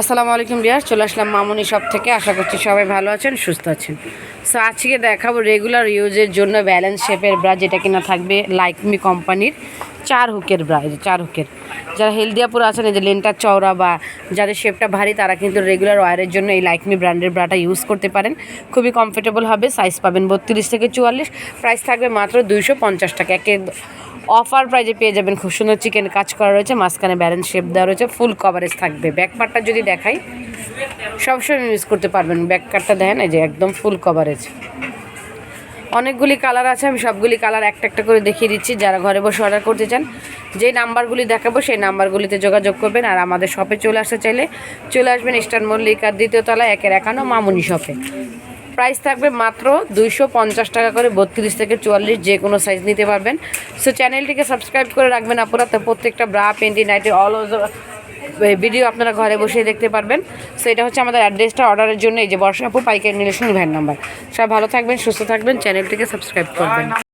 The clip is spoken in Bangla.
আসসালামু আলাইকুম ভিউয়ার্স, চলে আসলাম মামুনি শপ থেকে। আশা করছি সবাই ভালো আছেন, সুস্থ আছেন। সো আজকে দেখাবো রেগুলার ইউজের জন্য ব্যালেন্স শেপের ব্রা, যেটা কিনা থাকবে লাইকমি কোম্পানির 4 হুকের ব্রা। এই যে 4 হুকের, যারা হেলদিয়াপুর আছেন, এই যে লেনটা চওড়া বা যাদের শেপটা ভারী, তারা কিন্তু রেগুলার ওয়ারের জন্য এই লাইকমি ব্র্যান্ডের ব্রাটা ইউজ করতে পারেন। খুবই কমফোর্টেবল হবে। সাইজ পাবেন 32 থেকে 44। প্রাইস থাকবে মাত্র 250 টাকা। অফার প্রাইজে পেয়ে যাবেন। খুব সুন্দর চিকেন কাজ করা রয়েছে, মাঝখানে ব্যালেন্স শেপ দেওয়া রয়েছে, ফুল কভারেজ থাকবে। ব্যাক পার্টটা যদি দেখাই, সবসময় ইউজ করতে পারবেন। ব্যাক পার্টটা দেখেন, এই যে একদম ফুল কভারেজ। অনেকগুলি কালার আছে, আমি সবগুলি কালার একটা একটা করে দেখিয়ে দিচ্ছি। যারা ঘরে বসে অর্ডার করতে চান, যেই নাম্বারগুলি দেখাবো সেই নাম্বারগুলিতে যোগাযোগ করবেন। আর আমাদের শপে চলে আসতে চাইলে চলে আসবেন ইস্টার্ন মল্লিকার 2য় তলায় 1-51 মামুনি শপে। প্রাইস থাকবে মাত্র 250 টাকা করে। 32 থেকে 44 যে কোনো সাইজ নিতে পারবেন। সো চ্যানেলটিকে সাবস্ক্রাইব করে রাখবেন আপনারা, তো প্রত্যেকটা ব্রা, পেন্টি, নাইটের অল ওভার ভিডিও আপনারা ঘরে বসে দেখতে পারবেন। সো এটা হচ্ছে আমাদের অ্যাড্রেসটা। অর্ডারের জন্য এই যে বর্ষাপুর পাইকারি নীলেশন ভাইয়ের নাম্বার। সব ভালো থাকবেন, সুস্থ থাকবেন, চ্যানেলটিকে সাবস্ক্রাইব করবেন।